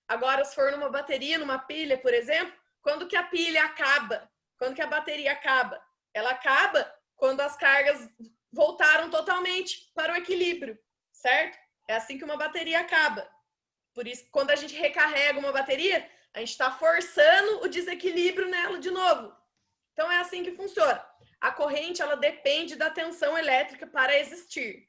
Agora, se for numa bateria, numa pilha, por exemplo, quando que a pilha acaba? Quando que a bateria acaba? Ela acaba quando as cargas voltaram totalmente para o equilíbrio, certo? É assim que uma bateria acaba. Por isso, quando a gente recarrega uma bateria, a gente está forçando o desequilíbrio nela de novo. Então, é assim que funciona. A corrente, ela depende da tensão elétrica para existir,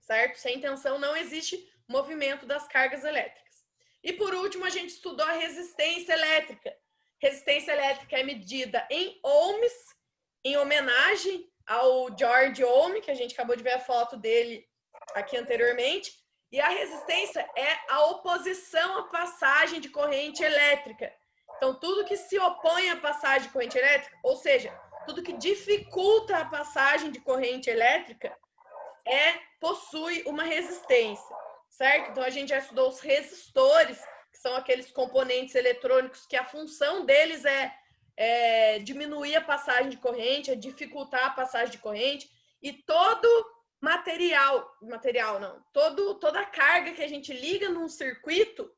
certo? Sem tensão não existe movimento das cargas elétricas. E, por último, a gente estudou a resistência elétrica. Resistência elétrica é medida em ohms, em homenagem ao George Ohm, que a gente acabou de ver a foto dele aqui anteriormente. E a resistência é a oposição à passagem de corrente elétrica. Então, tudo que se opõe à passagem de corrente elétrica, ou seja, tudo que dificulta a passagem de corrente elétrica, possui uma resistência, certo? Então, a gente já estudou os resistores, que são aqueles componentes eletrônicos que a função deles é diminuir a passagem de corrente, é dificultar a passagem de corrente, e todo toda a carga que a gente liga num circuito,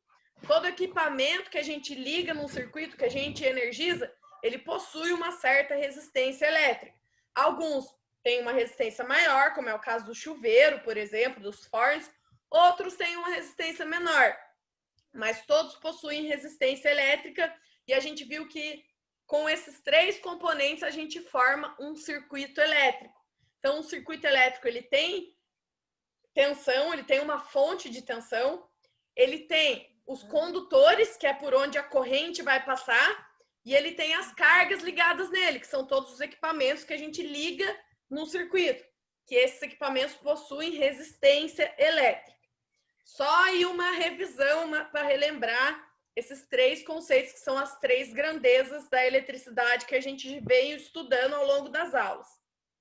todo equipamento que a gente liga num circuito, que a gente energiza, ele possui uma certa resistência elétrica. Alguns têm uma resistência maior, como é o caso do chuveiro, por exemplo, dos fornos. Outros têm uma resistência menor, mas todos possuem resistência elétrica, e a gente viu que com esses três componentes a gente forma um circuito elétrico. Então, um circuito elétrico, ele tem tensão, ele tem uma fonte de tensão, ele tem os condutores, que é por onde a corrente vai passar, e ele tem as cargas ligadas nele, que são todos os equipamentos que a gente liga no circuito, que esses equipamentos possuem resistência elétrica. Só aí uma revisão para relembrar esses três conceitos, que são as três grandezas da eletricidade que a gente veio estudando ao longo das aulas,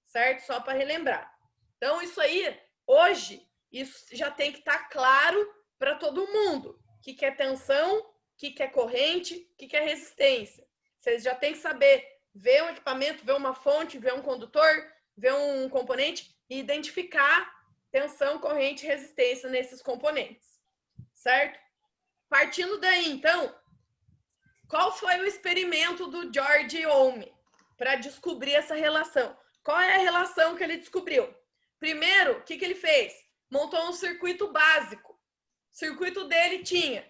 certo? Só para relembrar. Então, isso aí, hoje, isso já tem que estar claro para todo mundo. O que é tensão, o que é corrente, o que é resistência. Vocês já têm que saber ver um equipamento, ver uma fonte, ver um condutor, ver um componente e identificar tensão, corrente e resistência nesses componentes, certo? Partindo daí, então, qual foi o experimento do George Ohm para descobrir essa relação? Qual é a relação que ele descobriu? Primeiro, o que ele fez? Montou um circuito básico. O circuito dele tinha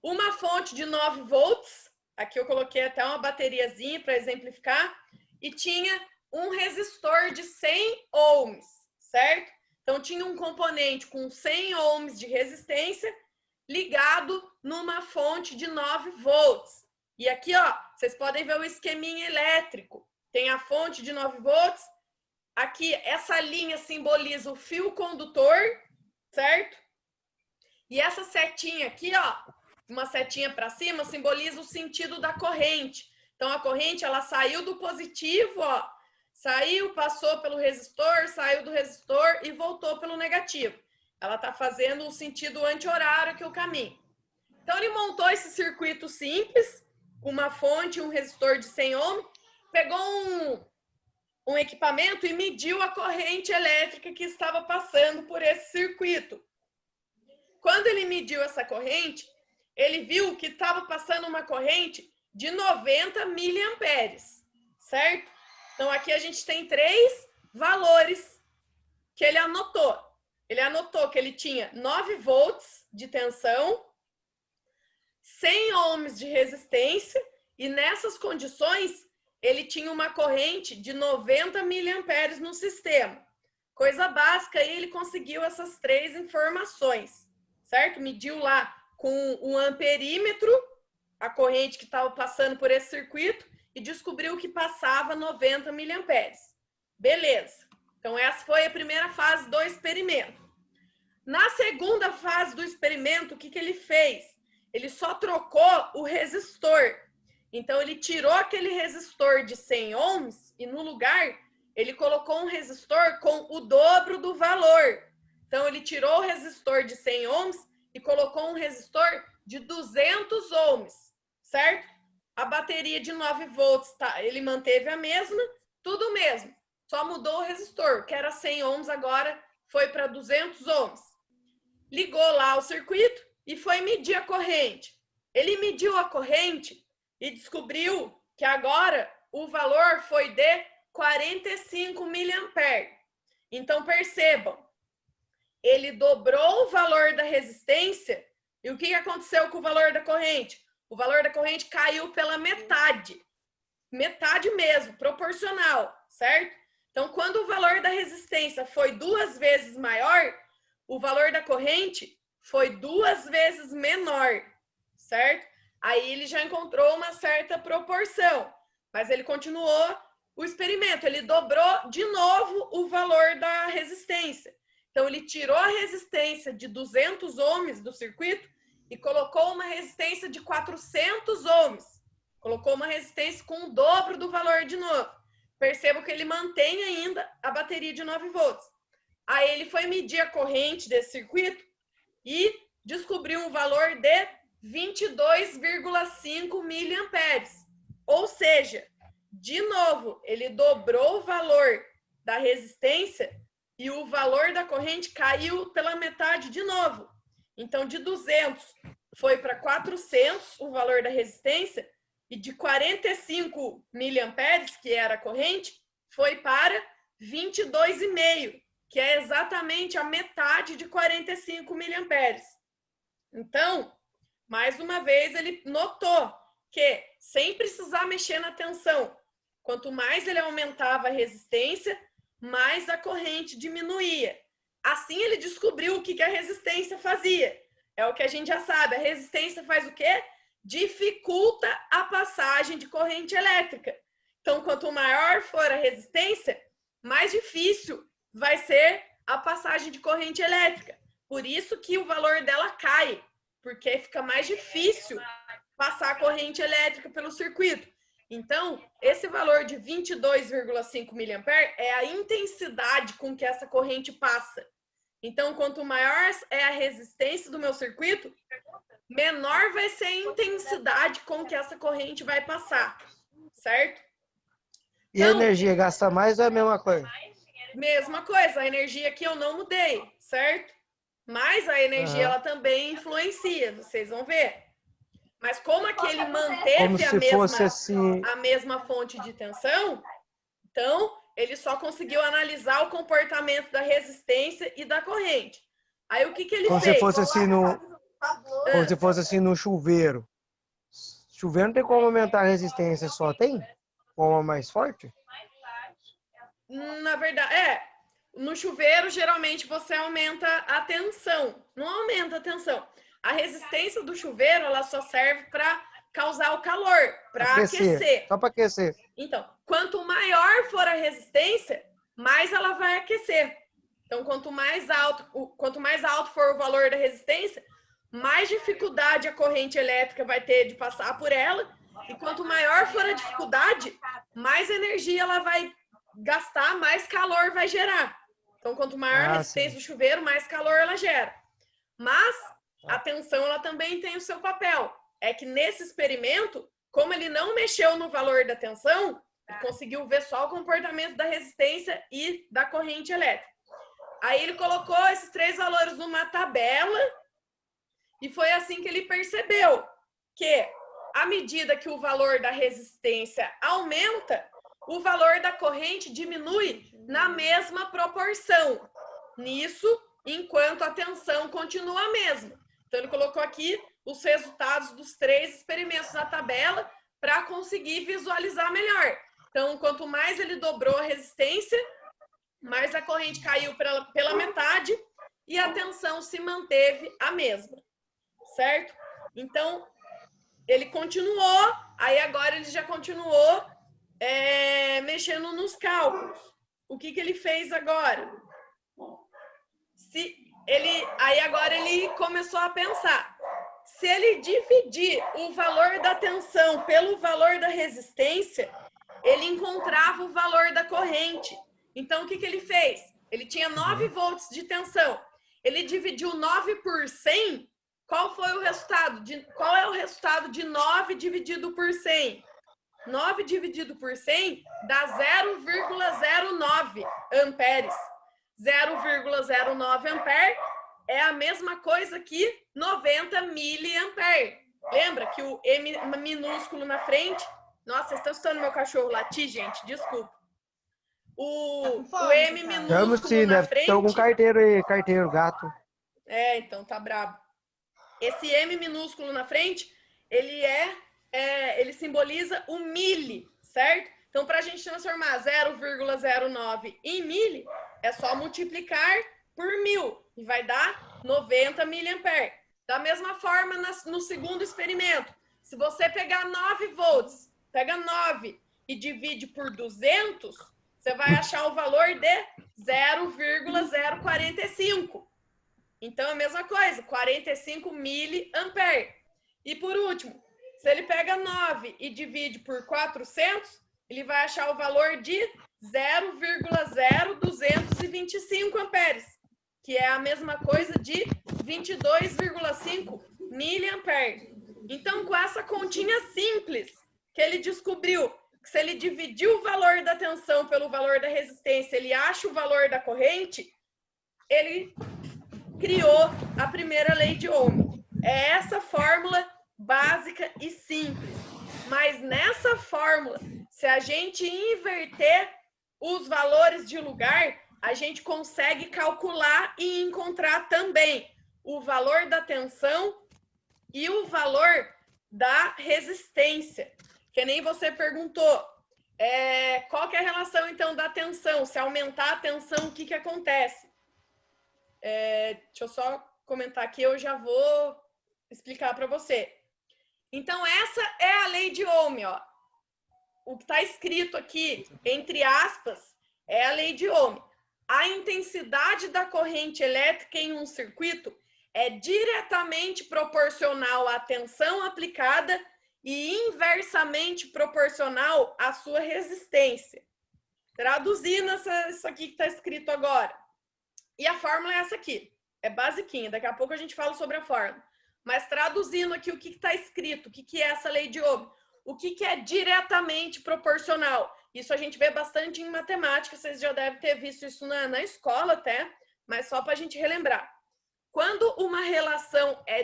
uma fonte de 9 volts, aqui eu coloquei até uma bateriazinha para exemplificar, e tinha um resistor de 100 ohms, certo? Então, tinha um componente com 100 ohms de resistência ligado numa fonte de 9 volts. E aqui, ó, vocês podem ver o esqueminha elétrico. Tem a fonte de 9 volts. Aqui, essa linha simboliza o fio condutor, certo? E essa setinha aqui, ó, uma setinha para cima, simboliza o sentido da corrente. Então, a corrente, ela saiu do positivo, ó, saiu, passou pelo resistor, saiu do resistor e voltou pelo negativo. Ela está fazendo o sentido anti-horário que é o caminho. Então, ele montou esse circuito simples, uma fonte, um resistor de 100 ohms, pegou um equipamento e mediu a corrente elétrica que estava passando por esse circuito. Quando ele mediu essa corrente, ele viu que estava passando uma corrente de 90 miliamperes, certo? Então, aqui a gente tem 3 valores que ele anotou. Ele anotou que ele tinha 9 volts de tensão, 100 ohms de resistência, e nessas condições, ele tinha uma corrente de 90 miliamperes no sistema. Coisa básica, e ele conseguiu essas 3 informações, certo? Mediu lá com um amperímetro a corrente que estava passando por esse circuito e descobriu que passava 90 miliamperes. Beleza. Então, essa foi a primeira fase do experimento. Na segunda fase do experimento, o que ele fez? Ele só trocou o resistor. Então, ele tirou aquele resistor de 100 ohms e, no lugar, ele colocou um resistor com o dobro do valor. Então, ele tirou o resistor de 100 ohms e colocou um resistor de 200 ohms, certo? A bateria de 9 volts, tá? Ele manteve a mesma, tudo mesmo. Só mudou o resistor, que era 100 ohms, agora foi para 200 ohms. Ligou lá o circuito e foi medir a corrente. Ele mediu a corrente e descobriu que agora o valor foi de 45 miliamperes. Então, percebam, ele dobrou o valor da resistência e o que aconteceu com o valor da corrente? O valor da corrente caiu pela metade. Metade mesmo, proporcional, certo? Então, quando o valor da resistência foi 2 vezes maior, o valor da corrente foi 2 vezes menor, certo? Aí ele já encontrou uma certa proporção, mas ele continuou o experimento, ele dobrou de novo o valor da resistência. Então, ele tirou a resistência de 200 ohms do circuito e colocou uma resistência de 400 ohms. Colocou uma resistência com o dobro do valor de novo. Perceba que ele mantém ainda a bateria de 9 volts. Aí ele foi medir a corrente desse circuito e descobriu um valor de 22,5 miliamperes. Ou seja, de novo, ele dobrou o valor da resistência e o valor da corrente caiu pela metade de novo. Então, de 200 foi para 400 o valor da resistência e de 45 miliamperes, que era a corrente, foi para 22,5, que é exatamente a metade de 45 miliamperes. Então, mais uma vez, ele notou que, sem precisar mexer na tensão, quanto mais ele aumentava a resistência, mais a corrente diminuía. Assim, ele descobriu o que a resistência fazia. É o que a gente já sabe. A resistência faz o quê? Dificulta a passagem de corrente elétrica. Então, quanto maior for a resistência, mais difícil vai ser a passagem de corrente elétrica. Por isso que o valor dela cai, porque fica mais difícil passar a corrente elétrica pelo circuito. Então, esse valor de 22,5 miliamperes é a intensidade com que essa corrente passa. Então, quanto maior é a resistência do meu circuito, menor vai ser a intensidade com que essa corrente vai passar, certo? E então, a energia gasta mais ou é a mesma coisa? Mesma coisa, a energia aqui eu não mudei, certo? Mas a energia ela também influencia, vocês vão ver. Mas como aqui ele manteve a mesma fonte de tensão, então ele só conseguiu analisar o comportamento da resistência e da corrente. Aí o que ele fez? Como se fosse assim no chuveiro. Chuveiro não tem como aumentar a resistência, só tem? Como mais forte? Na verdade, no chuveiro geralmente você aumenta a tensão, não aumenta a tensão. A resistência do chuveiro, ela só serve para causar o calor, para aquecer. Só para aquecer. Então, quanto maior for a resistência, mais ela vai aquecer. Então, quanto mais alto for o valor da resistência, mais dificuldade a corrente elétrica vai ter de passar por ela. E quanto maior for a dificuldade, mais energia ela vai gastar, mais calor vai gerar. Então, quanto maior a resistência do chuveiro, mais calor ela gera. Mas a tensão ela também tem o seu papel. É que nesse experimento, como ele não mexeu no valor da tensão, ele conseguiu ver só o comportamento da resistência e da corrente elétrica. Aí ele colocou esses 3 valores numa tabela e foi assim que ele percebeu que, à medida que o valor da resistência aumenta, o valor da corrente diminui na mesma proporção. Nisso, enquanto a tensão continua a mesma. Então, ele colocou aqui os resultados dos 3 experimentos na tabela para conseguir visualizar melhor. Então, quanto mais ele dobrou a resistência, mais a corrente caiu pela metade e a tensão se manteve a mesma, certo? Então, ele continuou, aí agora ele já continuou mexendo nos cálculos. O que ele fez agora? Aí agora ele começou a pensar. Se ele dividir o valor da tensão pelo valor da resistência, ele encontrava o valor da corrente. Então, o que ele fez? Ele tinha 9 volts de tensão. Ele dividiu 9 por 100. Qual foi o resultado? Qual é o resultado de 9 dividido por 100? 9 dividido por 100 dá 0,09 amperes. 0,09 ampere é a mesma coisa que 90 miliamperes. Lembra que o M minúsculo na frente... Nossa, vocês estão escutando meu cachorro latir, gente? Desculpa. O M minúsculo sim, na deve frente... ter algum carteiro aí, carteiro, gato. Então tá brabo. Esse M minúsculo na frente, ele simboliza o mili, certo? Então, para a gente transformar 0,09 em mili, é só multiplicar por 1000 e vai dar 90 miliamperes. Da mesma forma, no segundo experimento, se você pegar 9 volts, pega 9 e divide por 200, você vai achar o valor de 0,045. Então, é a mesma coisa, 45 miliamperes. E por último, se ele pega 9 e divide por 400, ele vai achar o valor de 0,0225 amperes, que é a mesma coisa de 22,5 miliamperes. Então, com essa continha simples, que ele descobriu que se ele dividir o valor da tensão pelo valor da resistência, ele acha o valor da corrente, ele criou a primeira lei de Ohm. É essa fórmula básica e simples. Mas nessa fórmula, se a gente inverter os valores de lugar, a gente consegue calcular e encontrar também o valor da tensão e o valor da resistência. Que nem você perguntou, qual que é a relação, então, da tensão? Se aumentar a tensão, o que que acontece? Deixa eu só comentar aqui, eu já vou explicar para você. Então, essa é a lei de Ohm, ó. O que está escrito aqui, entre aspas, é a lei de Ohm. A intensidade da corrente elétrica em um circuito é diretamente proporcional à tensão aplicada e inversamente proporcional à sua resistência. Traduzindo isso aqui que está escrito agora. E a fórmula é essa aqui. É basiquinha, daqui a pouco a gente fala sobre a fórmula. Mas traduzindo aqui o que está escrito, o que é essa lei de Ohm? O que é diretamente proporcional? Isso a gente vê bastante em matemática, vocês já devem ter visto isso na escola até, mas só para a gente relembrar. Quando uma relação é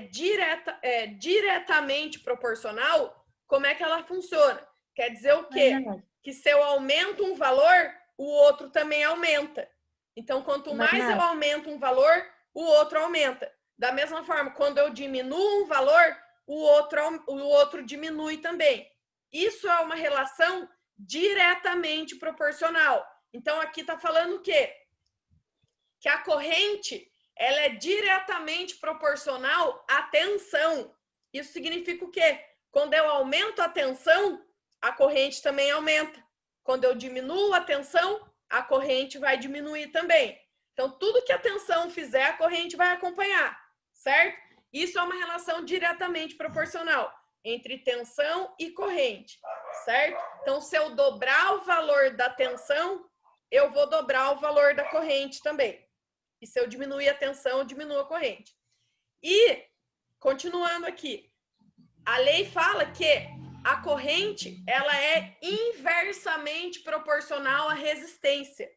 diretamente proporcional, como é que ela funciona? Quer dizer o quê? Que se eu aumento um valor, o outro também aumenta. Então, quanto mais eu aumento um valor, o outro aumenta. Da mesma forma, quando eu diminuo um valor, o outro diminui também. Isso é uma relação diretamente proporcional. Então, aqui está falando o quê? Que a corrente, ela é diretamente proporcional à tensão. Isso significa o quê? Quando eu aumento a tensão, a corrente também aumenta. Quando eu diminuo a tensão, a corrente vai diminuir também. Então, tudo que a tensão fizer, a corrente vai acompanhar, certo? Isso é uma relação diretamente proporcional entre tensão e corrente, certo? Então, se eu dobrar o valor da tensão, eu vou dobrar o valor da corrente também. E se eu diminuir a tensão, eu diminuo a corrente. E, continuando aqui, a lei fala que a corrente, ela é inversamente proporcional à resistência.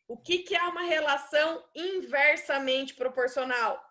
O que é uma relação inversamente proporcional?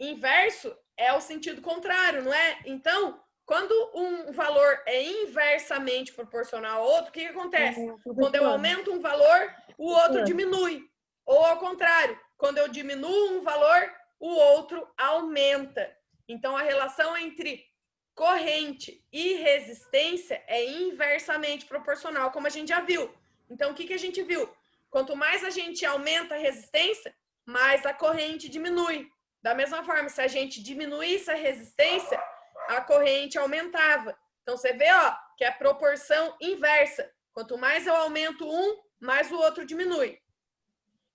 Inverso é o sentido contrário, não é? Então, quando um valor é inversamente proporcional ao outro, o que acontece? Quando eu aumento um valor, o outro diminui. Ou ao contrário, quando eu diminuo um valor, o outro aumenta. Então, a relação entre corrente e resistência é inversamente proporcional, como a gente já viu. Então, o que a gente viu? Quanto mais a gente aumenta a resistência, mais a corrente diminui. Da mesma forma, se a gente diminuísse a resistência, a corrente aumentava. Então, você vê, ó, que é a proporção inversa. Quanto mais eu aumento um, mais o outro diminui.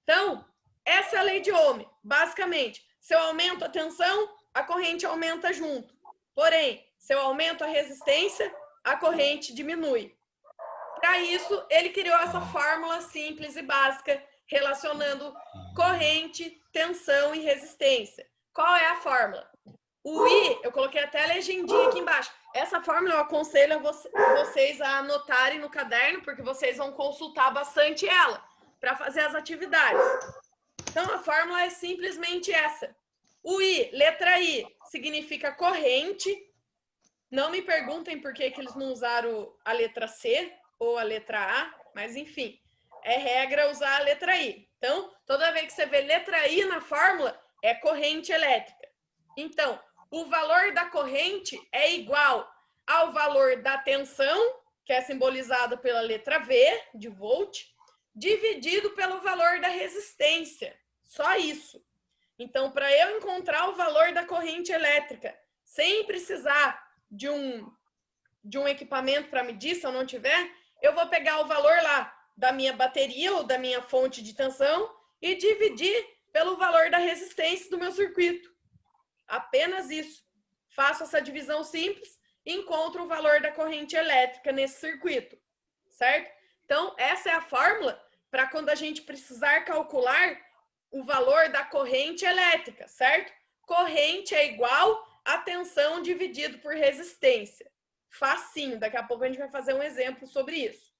Então, essa é a lei de Ohm. Basicamente, se eu aumento a tensão, a corrente aumenta junto. Porém, se eu aumento a resistência, a corrente diminui. Para isso, ele criou essa fórmula simples e básica, relacionando corrente, tensão e resistência. Qual é a fórmula? O I, eu coloquei até a legendinha aqui embaixo. Essa fórmula eu aconselho a vocês a anotarem no caderno, porque vocês vão consultar bastante ela para fazer as atividades. Então, a fórmula é simplesmente essa. O I, letra I, significa corrente. Não me perguntem por que eles não usaram a letra C ou a letra A, mas enfim, é regra usar a letra I. Então, toda vez que você vê letra I na fórmula, é corrente elétrica. Então, o valor da corrente é igual ao valor da tensão, que é simbolizado pela letra V, de volt, dividido pelo valor da resistência. Só isso. Então, para eu encontrar o valor da corrente elétrica, sem precisar de um equipamento para medir, se eu não tiver, eu vou pegar o valor lá da minha bateria ou da minha fonte de tensão e dividir pelo valor da resistência do meu circuito. Apenas isso. Faço essa divisão simples e encontro o valor da corrente elétrica nesse circuito, certo? Então, essa é a fórmula para quando a gente precisar calcular o valor da corrente elétrica, certo? Corrente é igual a tensão dividido por resistência. Facinho, daqui a pouco a gente vai fazer um exemplo sobre isso.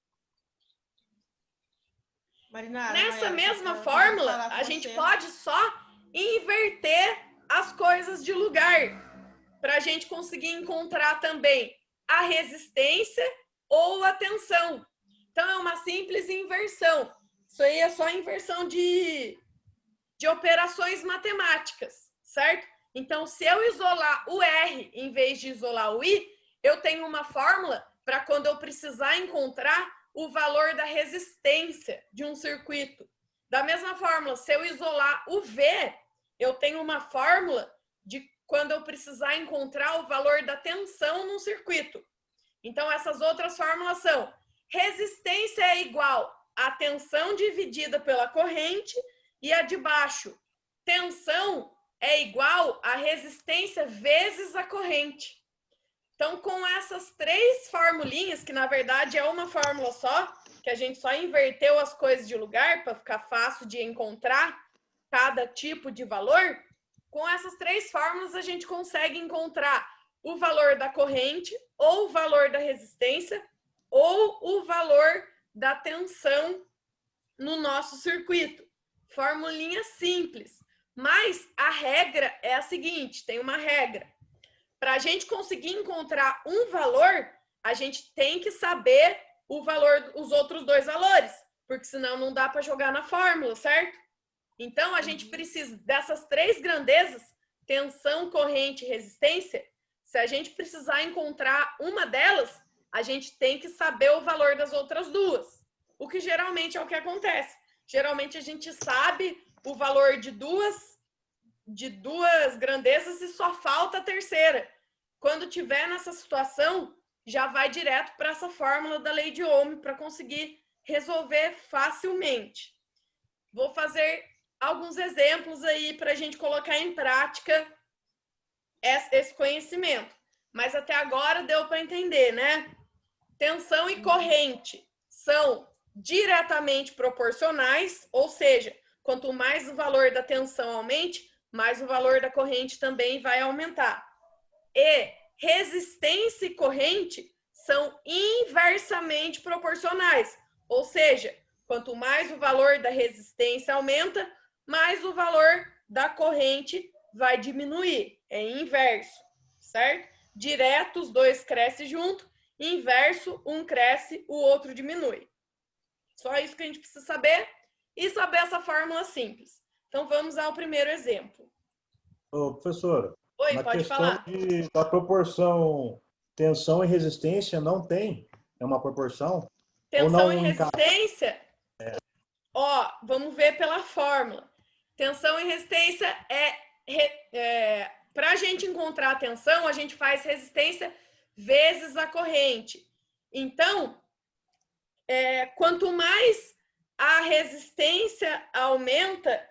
Marinara, nessa mesma fórmula, a gente pode só inverter as coisas de lugar para a gente conseguir encontrar também a resistência ou a tensão. Então, é uma simples inversão. Isso aí é só inversão de operações matemáticas, certo? Então, se eu isolar o R em vez de isolar o I, eu tenho uma fórmula para quando eu precisar encontrar o valor da resistência de um circuito. Da mesma forma, se eu isolar o V, eu tenho uma fórmula de quando eu precisar encontrar o valor da tensão num circuito. Então, essas outras fórmulas são: resistência é igual a tensão dividida pela corrente, e a de baixo, tensão é igual a resistência vezes a corrente. Então, com essas três formulinhas, que na verdade é uma fórmula só, que a gente só inverteu as coisas de lugar para ficar fácil de encontrar cada tipo de valor, com essas três fórmulas a gente consegue encontrar o valor da corrente, ou o valor da resistência, ou o valor da tensão no nosso circuito. Formulinha simples. Mas a regra é a seguinte, tem uma regra. Para a gente conseguir encontrar um valor, a gente tem que saber o valor, os outros dois valores, porque senão não dá para jogar na fórmula, certo? Então, a gente precisa dessas três grandezas, tensão, corrente e resistência. Se a gente precisar encontrar uma delas, a gente tem que saber o valor das outras duas, o que geralmente é o que acontece. Geralmente, a gente sabe o valor de duas grandezas e só falta a terceira. Quando tiver nessa situação, já vai direto para essa fórmula da lei de Ohm para conseguir resolver facilmente. Vou fazer alguns exemplos aí para a gente colocar em prática esse conhecimento. Mas até agora deu para entender, né? Tensão e corrente são diretamente proporcionais, ou seja, quanto mais o valor da tensão aumente, mais o valor da corrente também vai aumentar. E resistência e corrente são inversamente proporcionais, ou seja, quanto mais o valor da resistência aumenta, mais o valor da corrente vai diminuir. É inverso, certo? Direto, os dois crescem junto. Inverso, um cresce, o outro diminui. Só isso que a gente precisa saber e saber essa fórmula simples. Então, vamos ao primeiro exemplo. Ô, professora, Oi, na pode questão falar. da proporção tensão e resistência, não tem? É uma proporção? Tensão e resistência? Ó, vamos ver pela fórmula. Tensão e resistência para a gente encontrar a tensão, a gente faz resistência vezes a corrente. Então, quanto mais a resistência aumenta,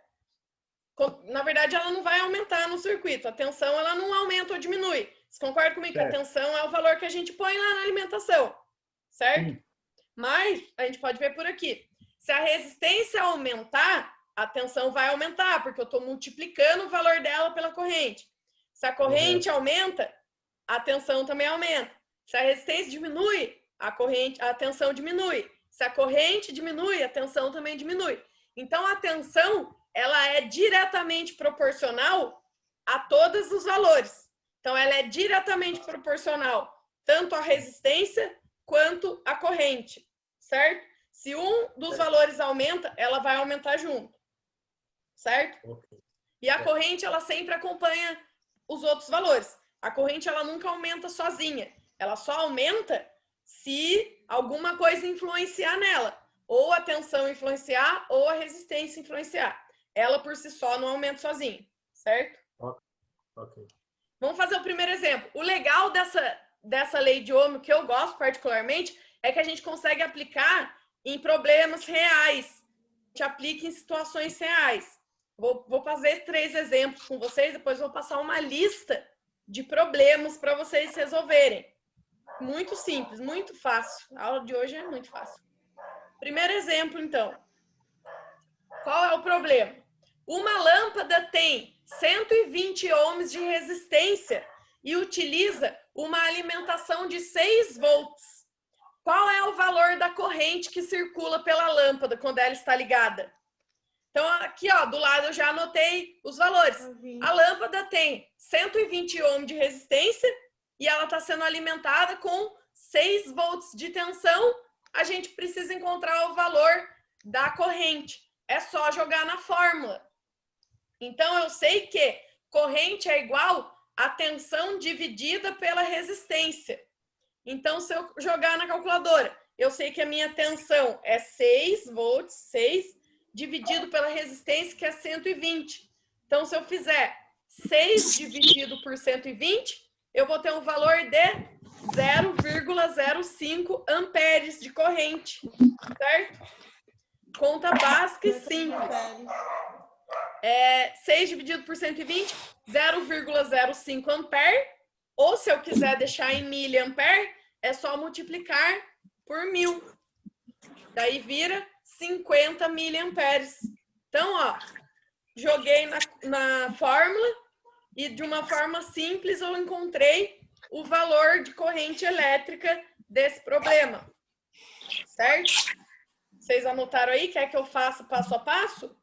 na verdade, ela não vai aumentar no circuito. A tensão, ela não aumenta ou diminui. Você concorda comigo que a tensão é o valor que a gente põe lá na alimentação, certo? Sim. Mas, a gente pode ver por aqui. Se a resistência aumentar, a tensão vai aumentar, porque eu estou multiplicando o valor dela pela corrente. Se a corrente aumenta, a tensão também aumenta. Se a resistência diminui, a tensão diminui. Se a corrente diminui, a tensão também diminui. Então, a tensão ela é diretamente proporcional a todos os valores. Então, ela é diretamente proporcional tanto à resistência quanto à corrente, certo? Se um dos valores aumenta, ela vai aumentar junto, certo? E a corrente, ela sempre acompanha os outros valores. A corrente, ela nunca aumenta sozinha. Ela só aumenta se alguma coisa influenciar nela. Ou a tensão influenciar, ou a resistência influenciar. Ela, por si só, não aumenta sozinha, certo? Ok. Vamos fazer o primeiro exemplo. O legal dessa lei de Ohm, que eu gosto particularmente, é que a gente consegue aplicar em problemas reais. A gente aplica em situações reais. Vou fazer 3 exemplos com vocês, depois vou passar uma lista de problemas para vocês resolverem. Muito simples, muito fácil. A aula de hoje é muito fácil. Primeiro exemplo, então. Qual é o problema? Uma lâmpada tem 120 ohms de resistência e utiliza uma alimentação de 6 volts. Qual é o valor da corrente que circula pela lâmpada quando ela está ligada? Então, aqui, ó, do lado eu já anotei os valores. A lâmpada tem 120 ohms de resistência e ela está sendo alimentada com 6 volts de tensão. A gente precisa encontrar o valor da corrente. É só jogar na fórmula. Então, eu sei que corrente é igual a tensão dividida pela resistência. Então, se eu jogar na calculadora, eu sei que a minha tensão é 6 volts, 6, dividido pela resistência, que é 120. Então, se eu fizer 6 dividido por 120, eu vou ter um valor de 0,05 amperes de corrente, certo? Conta básica e simples. 6 dividido por 120, 0,05 ampere. Ou se eu quiser deixar em miliampere, é só multiplicar por 1000. Daí vira 50 miliamperes. Então, ó, joguei na fórmula e de uma forma simples eu encontrei o valor de corrente elétrica desse problema. Certo? Vocês anotaram aí? Quer que eu faça passo a passo?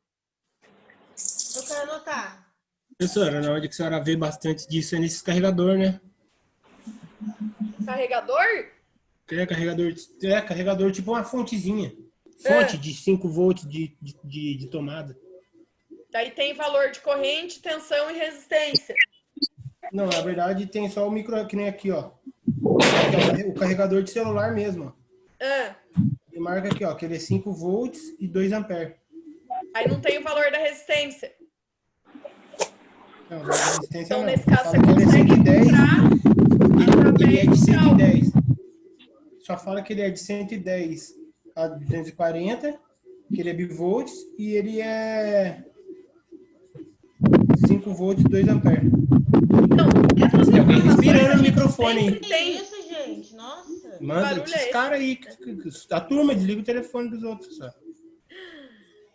Eu quero anotar. Professora, na hora que a senhora vê bastante disso é nesse carregador, né? Carregador? Carregador tipo uma fontezinha. Fonte de 5 volts de tomada. Daí tem valor de corrente, tensão e resistência. Não, na verdade tem só o micro, que nem aqui, ó. O carregador de celular mesmo, ó. Ele marca aqui, ó, que ele é 5 volts e 2 amperes. Aí não tem o valor da resistência. Não, da resistência Então, não. nesse caso, Fala você que ele é consegue 110, encontrar ele é de através do cálculo. 110. Só fala que ele é de 110 a 240, que ele é bivolts e ele é 5 volts e 2 amperes. Então, essas Tem alguém informações respirando a no gente microfone sempre aí. tem. Que isso, gente? Nossa. Manda barulho é esses esse? caras aí. A turma desliga o telefone dos outros, só.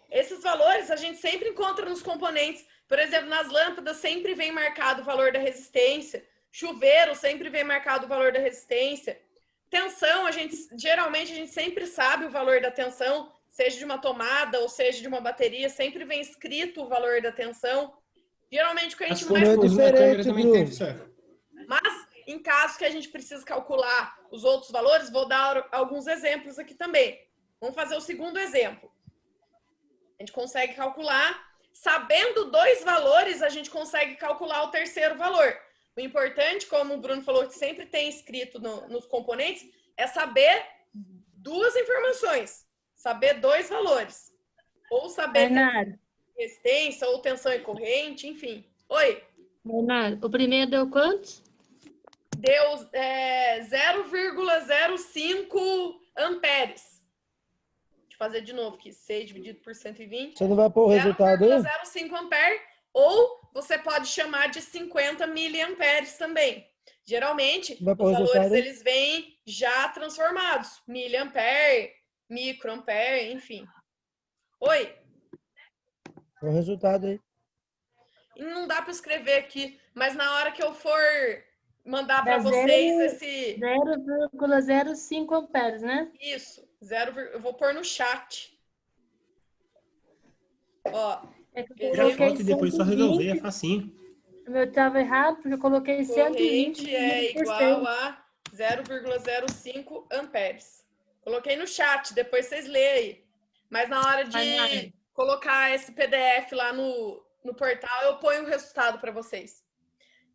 Esses valores a gente sempre encontra nos componentes. Por exemplo, nas lâmpadas sempre vem marcado o valor da resistência. Chuveiro sempre vem marcado o valor da resistência. Tensão, geralmente a gente sempre sabe o valor da tensão, seja de uma tomada ou seja de uma bateria, sempre vem escrito o valor da tensão. Geralmente o que a gente mais é diferente, também Bruno. tem, professor. Mas, em caso que a gente precise calcular os outros valores, vou dar alguns exemplos aqui também. Vamos fazer o segundo exemplo. A gente consegue calcular, sabendo 2 valores, a gente consegue calcular o terceiro valor. O importante, como o Bruno falou, que sempre tem escrito nos componentes, é saber 2 informações. Saber 2 valores. Ou saber resistência, ou tensão e corrente, enfim. Oi? Leonardo, o primeiro deu quantos? Deu 0,05 amperes. Deixa eu fazer de novo aqui. 6 dividido por 120. Você não vai pôr o resultado aí? 0,05 ampere. Ou você pode chamar de 50 miliamperes também. Geralmente, os valores eles vêm já transformados. Miliampere, microampere, enfim. Oi? O resultado aí. E não dá para escrever aqui, mas na hora que eu for mandar para vocês esse... 0,05 amperes, né? Isso. Eu vou pôr no chat. Ó, É que eu Tira a coloquei foto e depois só resolver, é 120. facinho. O meu estava errado, porque eu coloquei 120 Corrente é dividido por igual 6. a 0,05 amperes. Coloquei no chat, depois vocês leem aí. Mas na hora de colocar esse PDF lá no portal, eu ponho o resultado para vocês.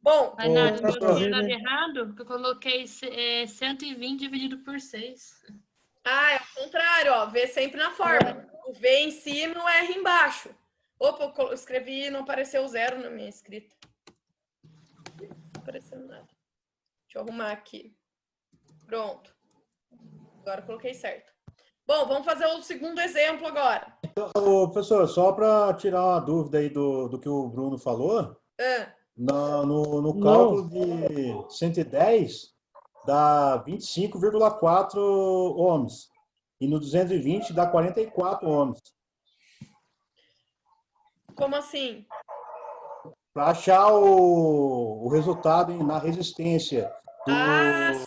Bom, Mas nada, o meu professor. estava errado, porque eu coloquei 120 dividido por 6. é o contrário, ó. V sempre na forma. O V em cima e o R embaixo. Opa, eu escrevi e não apareceu 0 na minha escrita. Não apareceu nada. Deixa eu arrumar aqui. Pronto. Agora eu coloquei certo. Bom, vamos fazer o segundo exemplo agora. Ô, professor, só para tirar uma dúvida aí do que o Bruno falou, no cálculo de 110 dá 25,4 ohms. E no 220 dá 44 ohms. Como assim? Para achar o resultado na resistência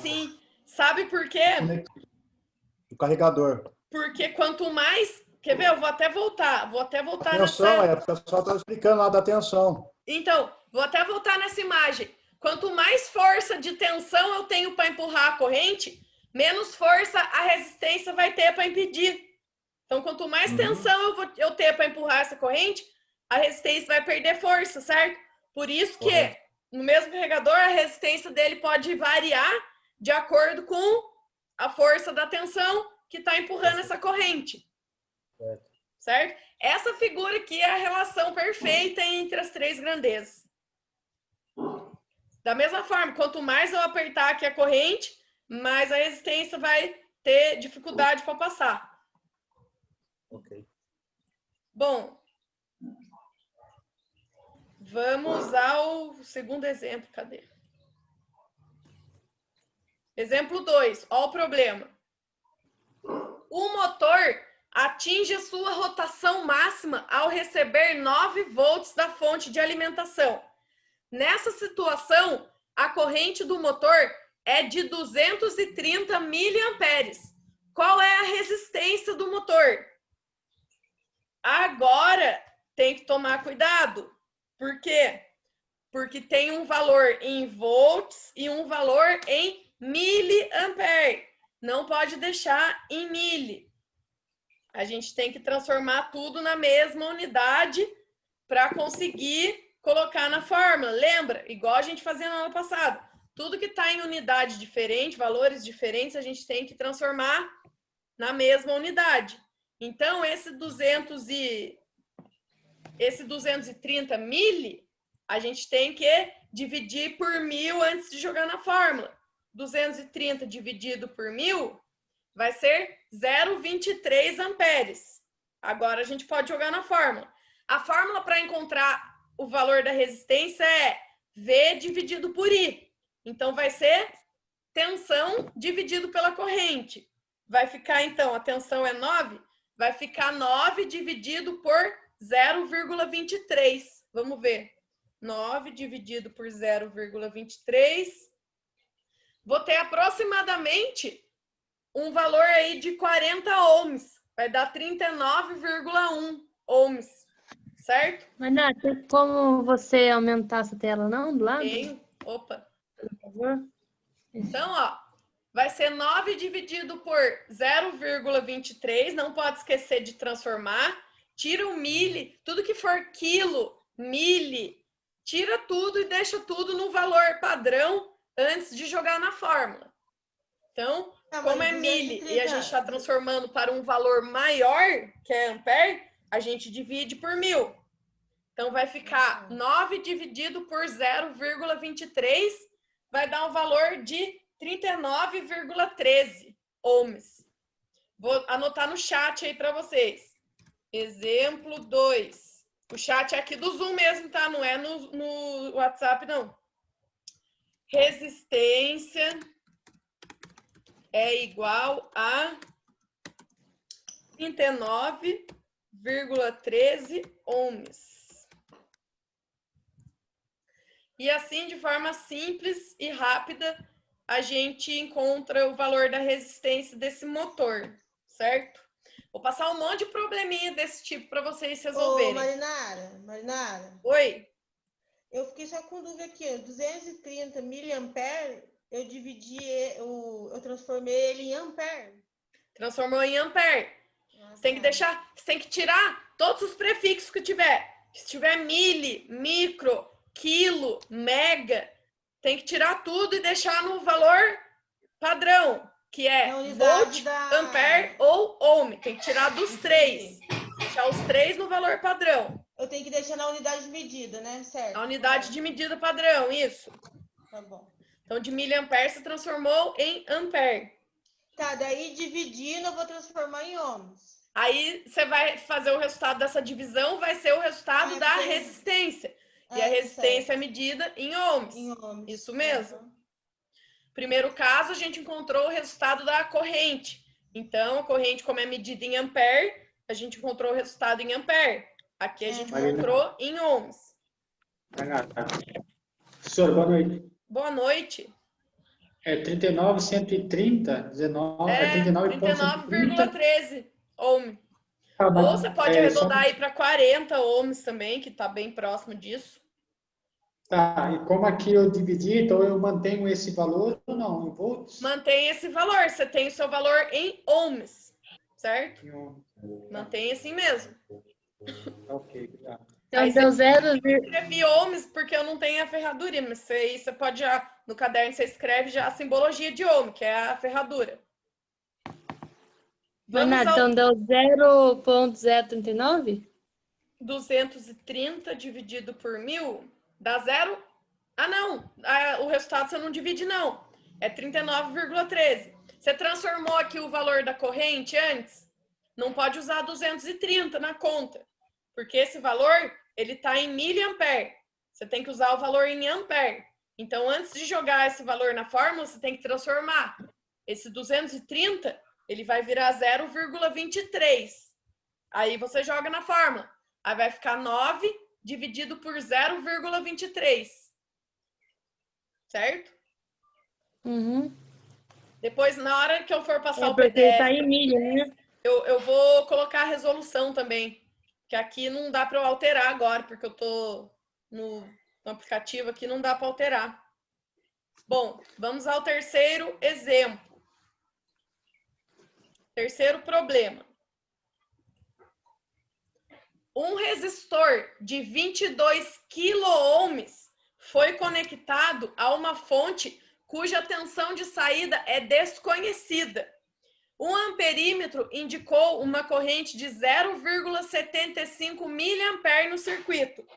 Sim. Sabe por quê? do carregador. Porque quanto mais... Quer ver? Eu vou até voltar. Tensão, o pessoal está explicando lá da tensão. Então, vou até voltar nessa imagem. Quanto mais força de tensão eu tenho para empurrar a corrente, menos força a resistência vai ter para impedir. Então, quanto mais tensão eu ter para empurrar essa corrente, a resistência vai perder força, certo? Por isso que, no mesmo carregador, a resistência dele pode variar de acordo com a força da tensão que está empurrando essa corrente. Certo? Essa figura aqui é a relação perfeita entre as três grandezas. Da mesma forma, quanto mais eu apertar aqui a corrente, mais a resistência vai ter dificuldade para passar. Ok. Bom, vamos ao segundo exemplo. Cadê? Exemplo 2. Olha o problema. O motor atinge a sua rotação máxima ao receber 9 volts da fonte de alimentação. Nessa situação, a corrente do motor é de 230 miliamperes. Qual é a resistência do motor? Agora, tem que tomar cuidado. Por quê? Porque tem um valor em volts e um valor em miliampere. Não pode deixar em mili. A gente tem que transformar tudo na mesma unidade para conseguir colocar na fórmula. Lembra? Igual a gente fazia no ano passado. Tudo que está em unidade diferente, valores diferentes, a gente tem que transformar na mesma unidade. Então, esse 230 mili, a gente tem que dividir por 1000 antes de jogar na fórmula. 230 dividido por 1000 vai ser 0,23 amperes. Agora a gente pode jogar na fórmula. A fórmula para encontrar o valor da resistência é V dividido por I. Então vai ser tensão dividido pela corrente. Vai ficar, então, a tensão é 9, vai ficar 9 dividido por 0,23. Vamos ver. 9 dividido por 0,23. Vou ter aproximadamente um valor aí de 40 ohms. Vai dar 39,1 ohms. Certo? Mas, Nath, tem como você aumentar essa tela, não? Do lado? Tenho. Opa. Por favor. Então, ó, vai ser 9 dividido por 0,23. Não pode esquecer de transformar. Tira o mili. Tudo que for quilo, mili, tira tudo e deixa tudo no valor padrão antes de jogar na fórmula. Então, como é mili e a gente está transformando para um valor maior, que é ampere, a gente divide por 1000. Então, vai ficar 9 dividido por 0,23, vai dar um valor de 39,13 ohms. Vou anotar no chat aí para vocês. Exemplo 2. O chat é aqui do Zoom mesmo, tá? Não é no WhatsApp, não. Resistência é igual a 39,13 ohms. E assim, de forma simples e rápida, a gente encontra o valor da resistência desse motor, certo? Vou passar um monte de probleminha desse tipo para vocês resolverem. Ô, Marinara. Oi. Eu fiquei só com dúvida aqui. 230 miliampere, eu transformei ele em ampere. Transformou em ampere. Você tem que deixar, você tem que tirar todos os prefixos que tiver. Se tiver mili, micro, quilo, mega, tem que tirar tudo e deixar no valor padrão, que é volt, ampere ou ohm. Tem que tirar dos três. Deixar os três no valor padrão. Eu tenho que deixar na unidade de medida, né? Certo. A unidade de medida padrão, isso. Tá bom. Então, de miliampere se transformou em ampere. Tá, daí dividindo eu vou transformar em ohms. Aí você vai fazer o resultado dessa divisão, vai ser o resultado da resistência. E a resistência é medida em ohms. Isso mesmo. Primeiro caso, a gente encontrou o resultado da corrente. Então, a corrente, como é medida em ampere, a gente encontrou o resultado em ampere. Aqui a gente encontrou em ohms. Professor, boa noite. Boa noite. É 39, 130, 19, 39,13 ohm. Ou você pode arredondar aí para 40 ohms também, que está bem próximo disso. Tá, e como aqui eu dividi, então eu mantenho esse valor ou não? Em volts? Mantém esse valor, você tem o seu valor em ohms, certo? Mantém assim mesmo. Ok, obrigado. Então, deu 0, eu escrevi ohms porque eu não tenho a ferradura, mas você pode já, no caderno você escreve já a simbologia de ohm, que é a ferradura. Então deu 0,039? 230 dividido por 1000 dá 0. Ah, não. O resultado você não divide, não. É 39,13. Você transformou aqui o valor da corrente antes? Não pode usar 230 na conta. Porque esse valor, ele está em miliampere. Você tem que usar o valor em ampere. Então, antes de jogar esse valor na fórmula, você tem que transformar. Esse 230, ele vai virar 0,23. Aí você joga na fórmula. Aí vai ficar 9 dividido por 0,23. Certo? Uhum. Depois, na hora que eu for passar o porque PDF, tá em milha, né? eu vou colocar a resolução também. Que aqui não dá para eu alterar agora, porque eu tô no aplicativo aqui, não dá para alterar. Bom, vamos ao terceiro exemplo. Terceiro problema. Um resistor de 22 quiloohms foi conectado a uma fonte cuja tensão de saída é desconhecida. Um amperímetro indicou uma corrente de 0,75 miliampere no circuito.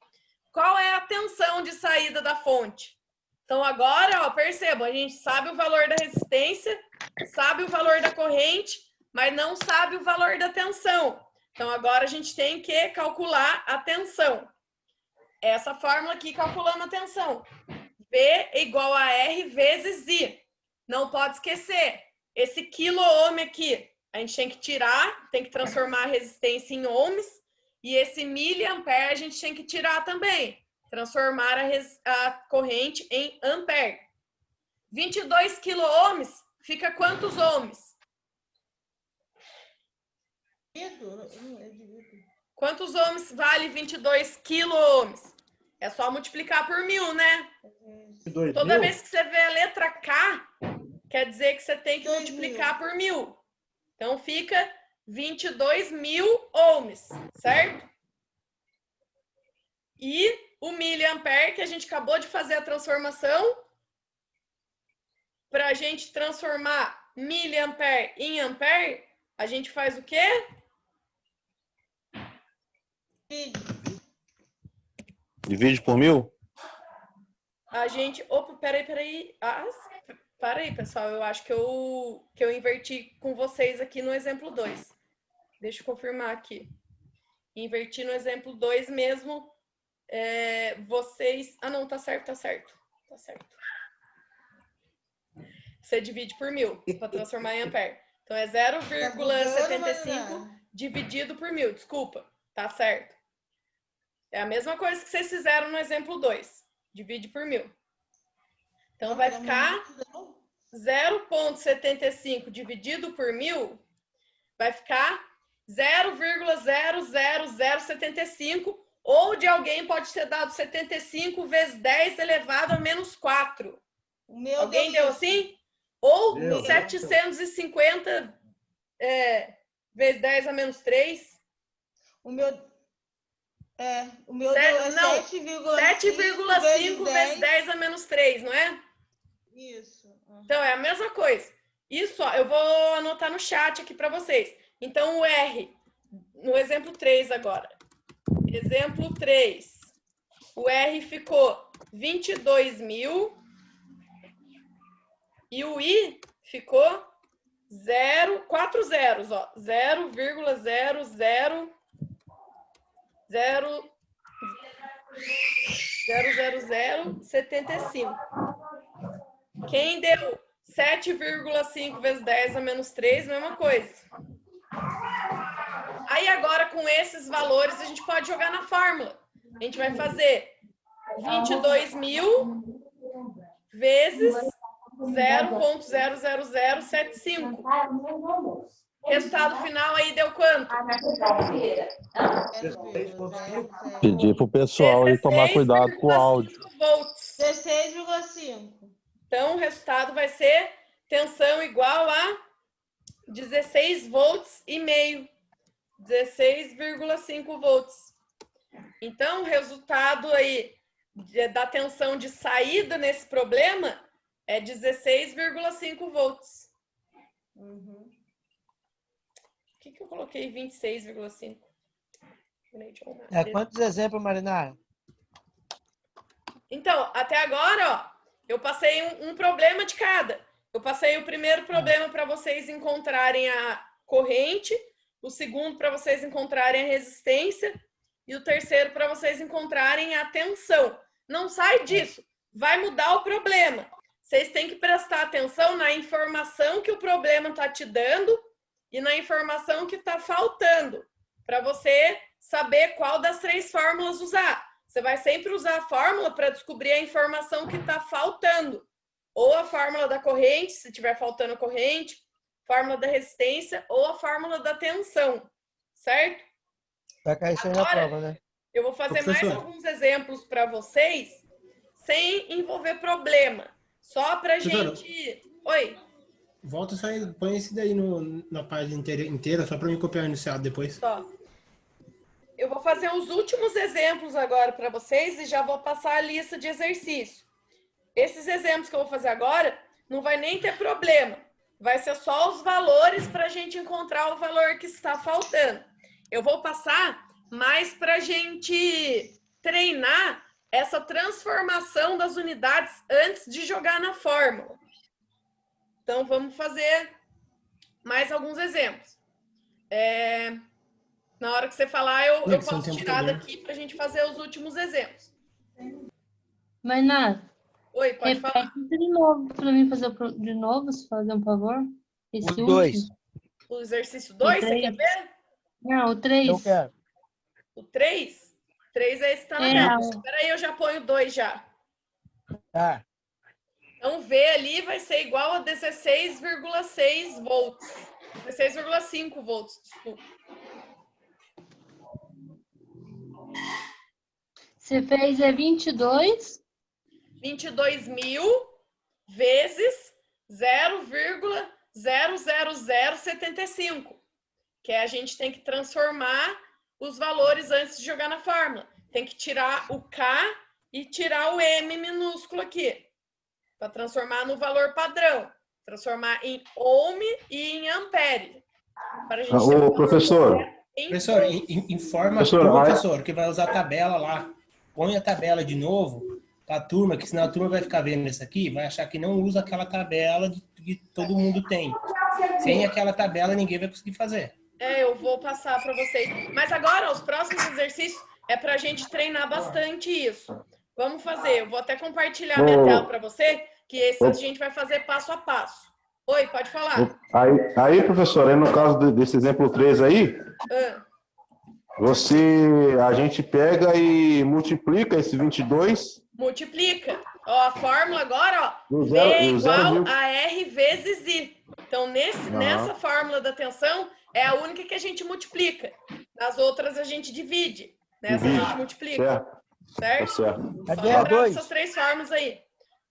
Qual é a tensão de saída da fonte? Então agora, percebam, a gente sabe o valor da resistência, sabe o valor da corrente, mas não sabe o valor da tensão. Então agora a gente tem que calcular a tensão. Essa fórmula aqui calculando a tensão. V é igual a R vezes I. Não pode esquecer. Esse quiloohm aqui, a gente tem que tirar, tem que transformar a resistência em ohms. E esse miliampere a gente tem que tirar também. Transformar a corrente em ampere. 22 quiloohms fica quantos ohms? Quantos ohms vale 22 quiloohms? É só multiplicar por 1000, né? Toda vez que você vê a letra K, quer dizer que você tem que multiplicar por 1000. Então, fica 22.000 ohms, certo? E o miliampere, que a gente acabou de fazer a transformação, para a gente transformar miliampere em ampere, a gente faz o quê? Divide por 1000? A gente... Opa, peraí. Para aí, pessoal. Eu acho que eu inverti com vocês aqui no exemplo 2. Deixa eu confirmar aqui. Inverti no exemplo 2 mesmo. Vocês... Ah, não, tá certo. Tá certo. Você divide por 1000 para transformar em ampere. Então, é 0,75 dividido por 1000. Desculpa. Tá certo. É a mesma coisa que vocês fizeram no exemplo 2. Divide por 1000. Então, vai ficar 0,75 dividido por 1000, vai ficar 0,00075, ou de alguém pode ter dado 75 vezes 10 elevado a menos 4. Alguém deu assim? Ou 750 vezes 10 a menos 3. O meu deu 7,5 vezes 10 a menos 3, não é? Isso. Então, é a mesma coisa. Isso, ó, eu vou anotar no chat aqui para vocês. Então, o R, no exemplo 3 agora. Exemplo 3. O R ficou 22.000 e o I ficou 4 zeros, ó. 0,00075. Quem deu 7,5 vezes 10 a menos 3, mesma coisa. Aí agora, com esses valores, a gente pode jogar na fórmula. A gente vai fazer 22.000 vezes 0,00075. Resultado final aí deu quanto? Pedir pro pessoal aí tomar cuidado com o áudio. 16,5. Então, o resultado vai ser tensão igual a 16 volts e meio. 16,5 volts. Então, o resultado aí da tensão de saída nesse problema é 16,5 volts. Por que eu coloquei 26,5? Quantos exemplos, Marinara? Então, até agora, ó, eu passei um problema de cada. Eu passei o primeiro problema para vocês encontrarem a corrente, o segundo para vocês encontrarem a resistência e o terceiro para vocês encontrarem a tensão. Não sai disso, vai mudar o problema. Vocês têm que prestar atenção na informação que o problema está te dando e na informação que está faltando, para você saber qual das 3 fórmulas usar. Você vai sempre usar a fórmula para descobrir a informação que está faltando. Ou a fórmula da corrente, se estiver faltando a corrente, fórmula da resistência ou a fórmula da tensão, certo? Vai cair isso aí na prova, né? Eu vou fazer mais alguns exemplos para vocês, sem envolver problema. Só para gente... Oi? Volta só aí, põe esse daí na página inteira, só para me copiar no enunciado depois. Só. Eu vou fazer os últimos exemplos agora para vocês e já vou passar a lista de exercício. Esses exemplos que eu vou fazer agora, não vai nem ter problema. Vai ser só os valores para a gente encontrar o valor que está faltando. Eu vou passar mais para a gente treinar essa transformação das unidades antes de jogar na fórmula. Então, vamos fazer mais alguns exemplos. Na hora que você falar, eu posso tirar daqui para a gente fazer os últimos exemplos. Marinara. Oi, pode falar. De novo, para mim fazer de novo, se fazer um favor. Esse o 2. O exercício 2, você quer ver? Não, o 3. Eu quero. O 3? 3 é esse que tá na tela. Espera aí, eu já ponho 2 já. Tá. Então, V ali vai ser igual a 16,6 volts. 16,5 volts, desculpa. Você fez 22 22.000 vezes 0,00075. Que a gente tem que transformar os valores antes de jogar na fórmula. Tem que tirar o K e tirar o M minúsculo aqui. Para transformar no valor padrão. Transformar em ohm e em ampere. Para a gente Ô, professor. Professor, informa o professor que vai usar a tabela lá. Põe a tabela de novo para a turma, que senão a turma vai ficar vendo isso aqui, vai achar que não usa aquela tabela que todo mundo tem. Sem aquela tabela, ninguém vai conseguir fazer. Eu vou passar para vocês. Mas agora, os próximos exercícios é para a gente treinar bastante isso. Vamos fazer. Eu vou até compartilhar minha tela para você, que esse a gente vai fazer passo a passo. Oi, pode falar. Aí, professor, aí no caso desse exemplo 3 aí, a gente pega e multiplica esse 22. Multiplica. Ó, a fórmula agora, ó, V igual a R vezes I. Então, Então, nessa fórmula da tensão, é a única que a gente multiplica. Nas outras, a gente divide. Nessa, a gente multiplica. Certo? Só lembrar dessas 3 fórmulas aí.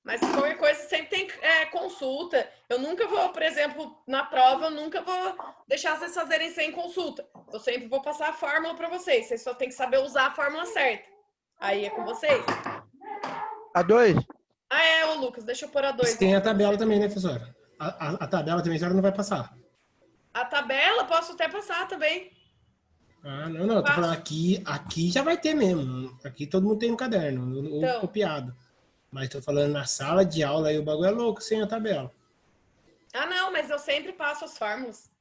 Mas qualquer coisa, sempre tem consulta. Eu nunca vou, por exemplo, na prova, eu nunca vou deixar vocês fazerem sem consulta. Eu sempre vou passar a fórmula para vocês. Vocês só tem que saber usar a fórmula certa. Aí é com vocês. A 2? Ô Lucas, deixa eu pôr a 2. Tem a tabela também, né, professora? A tabela também a senhora não vai passar. A tabela posso até passar também. Não, eu tô falando aqui já vai ter mesmo. Aqui todo mundo tem no caderno, ou copiado. Mas tô falando na sala de aula aí o bagulho é louco sem a tabela. Não, mas eu sempre passo as fórmulas.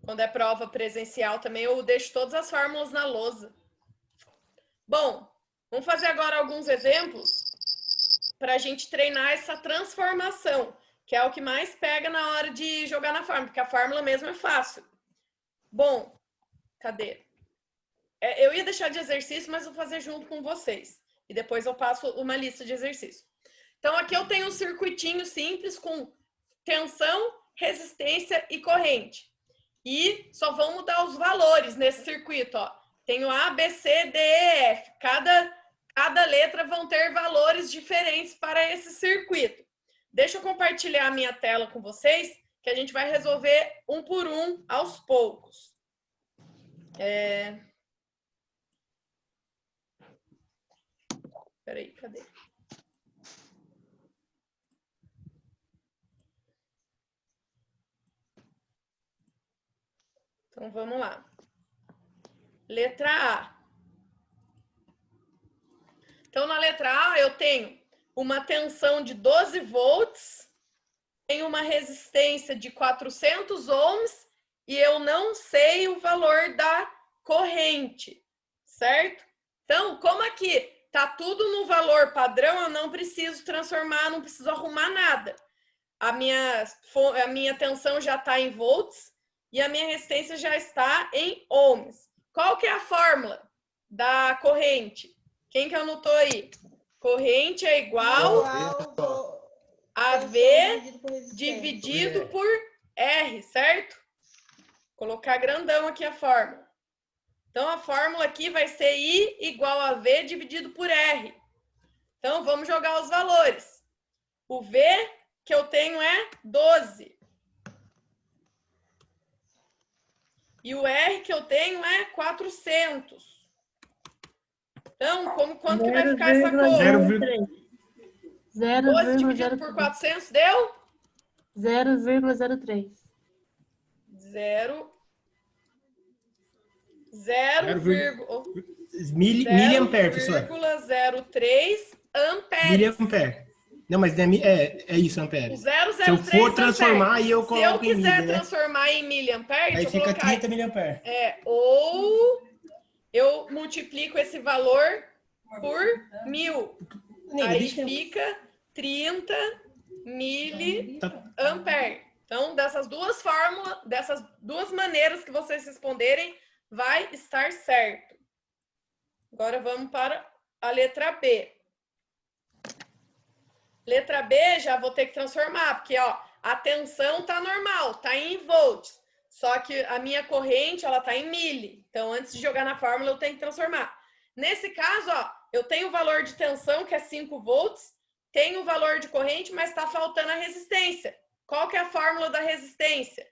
Quando é prova presencial também, eu deixo todas as fórmulas na lousa. Bom, vamos fazer agora alguns exemplos para a gente treinar essa transformação, que é o que mais pega na hora de jogar na fórmula, porque a fórmula mesmo é fácil. Bom, cadê? Eu ia deixar de exercício, mas vou fazer junto com vocês. E depois eu passo uma lista de exercícios. Então, aqui eu tenho um circuitinho simples com tensão, resistência e corrente. E só vão mudar os valores nesse circuito, ó. Tenho A, B, C, D, E, F. Cada letra vão ter valores diferentes para esse circuito. Deixa eu compartilhar a minha tela com vocês, que a gente vai resolver um por um, aos poucos. Peraí, cadê? Então, vamos lá. Letra A. Então, na letra A, eu tenho uma tensão de 12 volts, tenho uma resistência de 400 ohms e eu não sei o valor da corrente, certo? Então, como aqui tá tudo no valor padrão, eu não preciso transformar, não preciso arrumar nada. A minha tensão já está em volts e a minha resistência já está em ohms. Qual que é a fórmula da corrente? Quem que anotou aí? Corrente é igual a V dividido por R, certo? Vou colocar grandão aqui a fórmula. Então, a fórmula aqui vai ser I igual a V dividido por R. Então, vamos jogar os valores. O V que eu tenho é 12. E o R que eu tenho é 400. Então, quanto que vai ficar essa conta? 12 dividido por 400 deu? 0,03. 0,03 professor. 0,03 amperes. Miliampere. Não, mas é isso, amperes. Se eu for transformar, aí eu coloco em milha, Se eu quiser transformar em miliampere, aí fica 30 miliampere. Ou eu multiplico esse valor por 1000. Aí fica 30 miliampere. Então, dessas duas fórmulas, dessas duas maneiras que vocês responderem, vai estar certo. Agora vamos para a letra B. Letra B já vou ter que transformar, porque ó, a tensão tá normal, tá em volts. Só que a minha corrente, ela tá em mili. Então, antes de jogar na fórmula, eu tenho que transformar. Nesse caso, ó, eu tenho o valor de tensão, que é 5 volts, tenho o valor de corrente, mas está faltando a resistência. Qual que é a fórmula da resistência?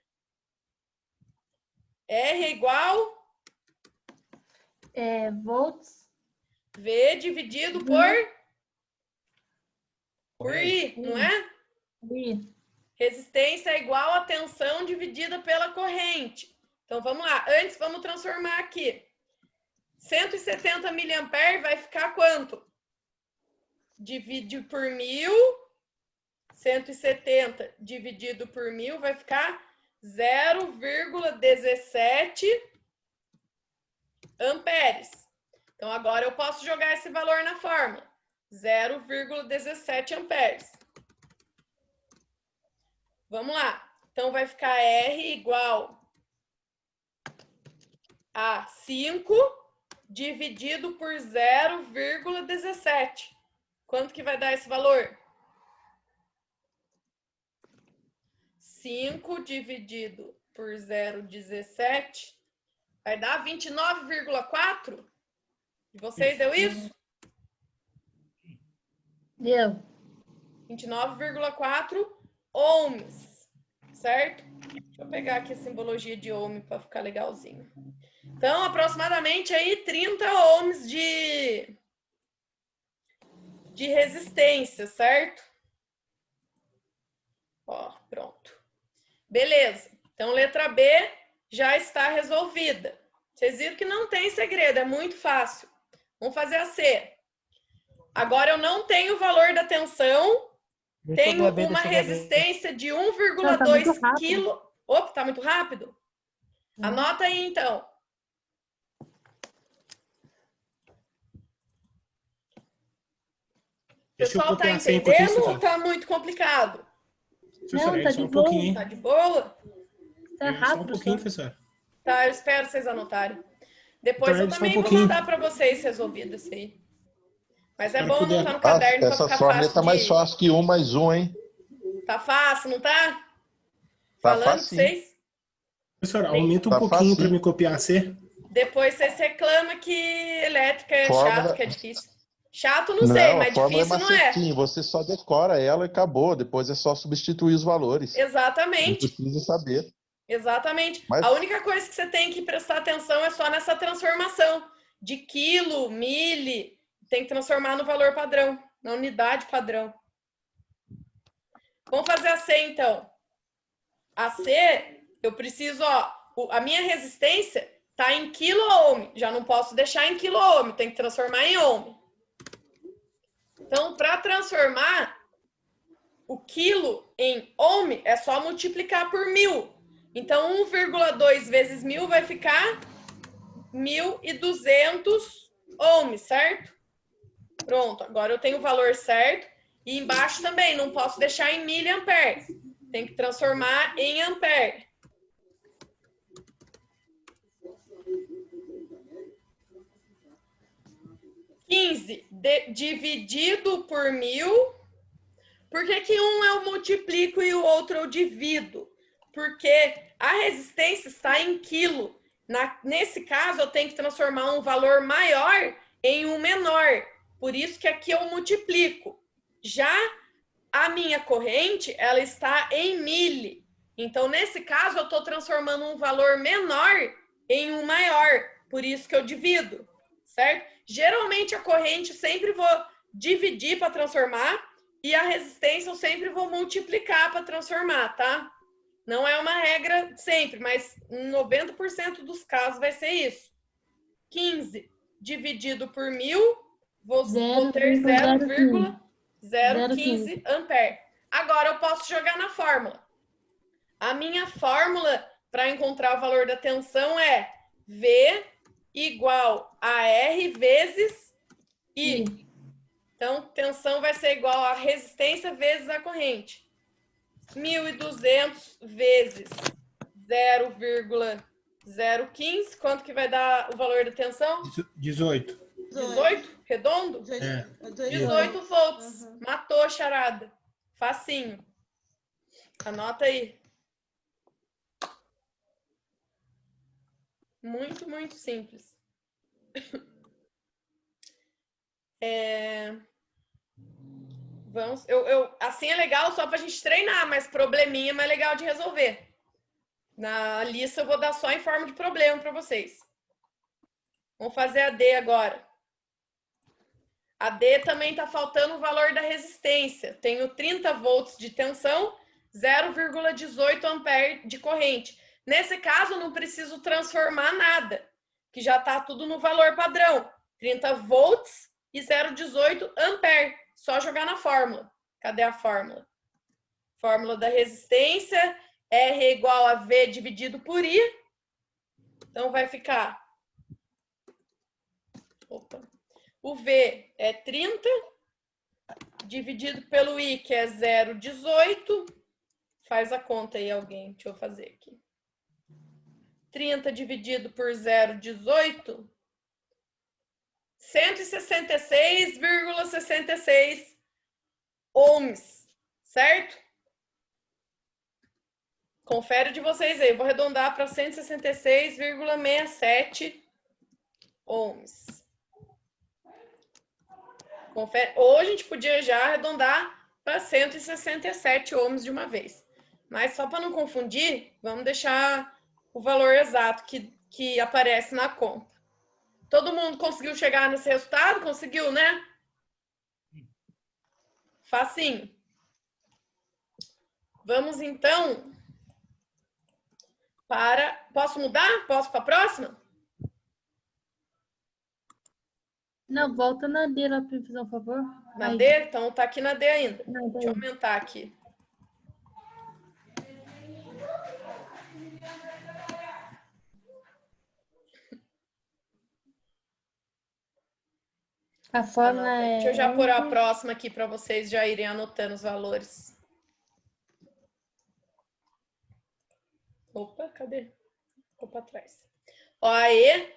R é igual... volts. V dividido por I, não é? I. Resistência é igual a tensão dividida pela corrente. Então, vamos lá. Antes, vamos transformar aqui. 170 miliamperes vai ficar quanto? Divide por 1000. 170 dividido por 1000 vai ficar 0,17 amperes. Então, agora eu posso jogar esse valor na fórmula. 0,17 amperes. Vamos lá. Então, vai ficar R igual a 5 dividido por 0,17. Quanto que vai dar esse valor? 5 dividido por 0,17 vai dar 29,4? E vocês deu isso? Deu. 29,4 ohms, certo? Deixa eu pegar aqui a simbologia de ohm para ficar legalzinho. Então, aproximadamente aí 30 ohms de resistência, certo? Ó, pronto. Beleza. Então, letra B já está resolvida. Vocês viram que não tem segredo, é muito fácil. Vamos fazer a C. Agora, eu não tenho o valor da tensão, tenho uma resistência de 1,2 kg. Opa, tá muito rápido? Anota aí, então. O pessoal tá entendendo ou tá muito complicado? Não, tá de boa. Tá de boa? Tá rápido. Só um pouquinho, professor. Tá, eu espero vocês anotarem. Depois eu também vou mandar para vocês resolvido isso aí. Mas é bom anotar no caderno para ficar fácil. Essa tá mais fácil que 1 mais 1, hein? Tá fácil, não tá? Tá Falando fácil. pra vocês. Professor, aumenta um pouquinho para me copiar a C. Depois vocês reclamam que elétrica é chato, que é difícil. Chato não sei, mas difícil não é. Você só decora ela e acabou. Depois é só substituir os valores. Exatamente. Não precisa saber. Exatamente. A única coisa que você tem que prestar atenção é só nessa transformação de quilo, mili. Tem que transformar no valor padrão, na unidade padrão. Vamos fazer a C, então. A C, eu preciso, ó, a minha resistência está em quilo-ohm. Já não posso deixar em quilo-ohm, tem que transformar em ohm. Então, para transformar o quilo em ohm, é só multiplicar por 1000. Então, 1,2 vezes 1000 vai ficar 1.200 ohms, certo? Pronto, agora eu tenho o valor certo. E embaixo também, não posso deixar em miliampere. Tem que transformar em ampere. Dividido por 1000. Por que que um eu multiplico e o outro eu divido? Porque a resistência está em quilo. Nesse caso, eu tenho que transformar um valor maior em um menor. Por isso que aqui eu multiplico. Já a minha corrente, ela está em mili. Então, nesse caso, eu estou transformando um valor menor em um maior. Por isso que eu divido, certo? Geralmente, a corrente eu sempre vou dividir para transformar e a resistência eu sempre vou multiplicar para transformar, tá? Não é uma regra sempre, mas em 90% dos casos vai ser isso. 15 dividido por 1000, vou ter 0,015 ampere. Agora eu posso jogar na fórmula. A minha fórmula para encontrar o valor da tensão é V igual a R vezes I. Então, tensão vai ser igual a resistência vezes a corrente. 1.200 vezes 0,015. Quanto que vai dar o valor da tensão? 18. 18? Redondo? 18 volts. Uhum. Matou a charada. Facinho. Anota aí. Muito, muito simples. Vamos, assim é legal só para a gente treinar, mas probleminha é mais legal de resolver. Na lista eu vou dar só em forma de problema para vocês. Vamos fazer a D agora. A D também está faltando o valor da resistência. Tenho 30 volts de tensão, 0,18 ampere de corrente. Nesse caso, eu não preciso transformar nada, que já está tudo no valor padrão. 30 volts e 0,18 ampere. Só jogar na fórmula. Cadê a fórmula? Fórmula da resistência, R é igual a V dividido por I. Então, vai ficar... Opa. O V é 30, dividido pelo I, que é 0,18. Faz a conta aí, alguém. Deixa eu fazer aqui. 30 dividido por 0,18... 166,66 ohms, certo? Confere de vocês aí. Eu vou arredondar para 166,67 ohms. Confere. Ou a gente podia já arredondar para 167 ohms de uma vez. Mas só para não confundir, vamos deixar o valor exato que aparece na conta. Todo mundo conseguiu chegar nesse resultado? Conseguiu, né? Facinho. Vamos, então, para... Posso mudar? Posso para a próxima? Não, volta na D lá para fazer um favor. Na Aí. D? Então tá aqui na D ainda. Não, Deixa eu aumentar aqui. A fórmula é... Deixa eu já pôr a próxima aqui para vocês já irem anotando os valores. Opa, cadê? Ficou para trás. Ó, aí,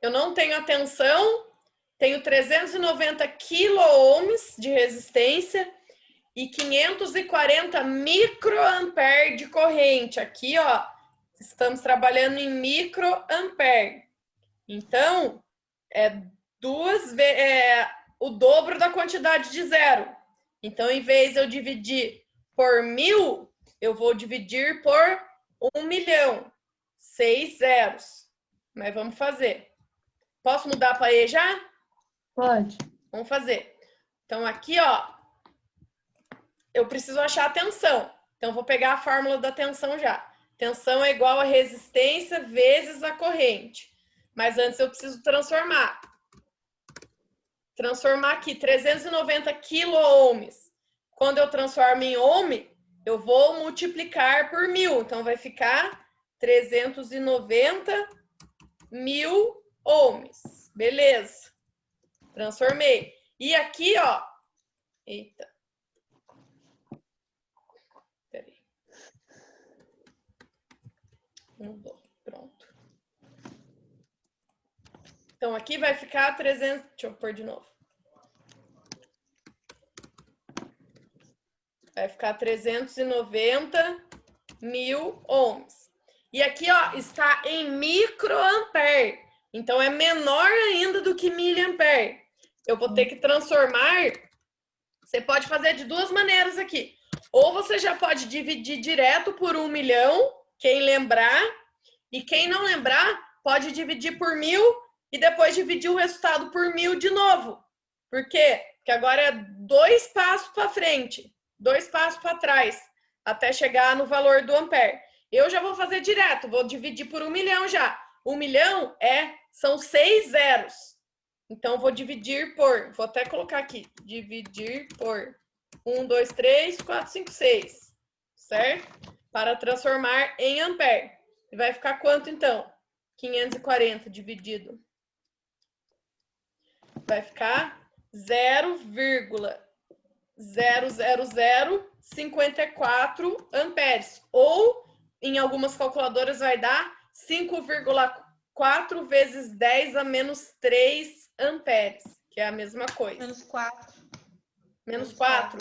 eu não tenho atenção, tenho 390 quilo-ohms de resistência e 540 microampere de corrente. Aqui, ó, estamos trabalhando em microampere. Então, o dobro da quantidade de zero. Então, em vez de eu dividir por 1000, eu vou dividir por 1.000.000. 6 zeros. Mas vamos fazer. Posso mudar para E já? Pode. Vamos fazer. Então, aqui, ó, eu preciso achar a tensão. Então, vou pegar a fórmula da tensão já. Tensão é igual a resistência vezes a corrente. Mas antes eu preciso transformar. Transformar aqui 390 quilo-ohms. Quando eu transformo em ohm, eu vou multiplicar por 1000. Então, vai ficar 390 mil ohms. Beleza. Transformei. E aqui, ó. Eita. Peraí. Pronto. Então, aqui vai ficar 300... Deixa eu pôr de novo. Vai ficar 390 mil ohms. E aqui, ó, está em microampere. Então, é menor ainda do que miliampere. Eu vou ter que transformar... Você pode fazer de duas maneiras aqui. Ou você já pode dividir direto por 1.000.000, quem lembrar. E quem não lembrar, pode dividir por 1000 e depois dividir o resultado por 1000 de novo. Por quê? Porque agora é 2 passos para frente, 2 passos para trás, até chegar no valor do ampere. Eu já vou fazer direto, vou dividir por 1.000.000 já. 1.000.000 são 6 zeros. Então, vou dividir por... Vou até colocar aqui. Dividir por 1, 2, 3, 4, 5, 6. Certo? Para transformar em ampere. E vai ficar quanto, então? 540 dividido. Vai ficar 0,00054 amperes. Ou, em algumas calculadoras, vai dar 5,4 vezes 10 a menos 3 amperes, que é a mesma coisa. Menos 4. Menos 4.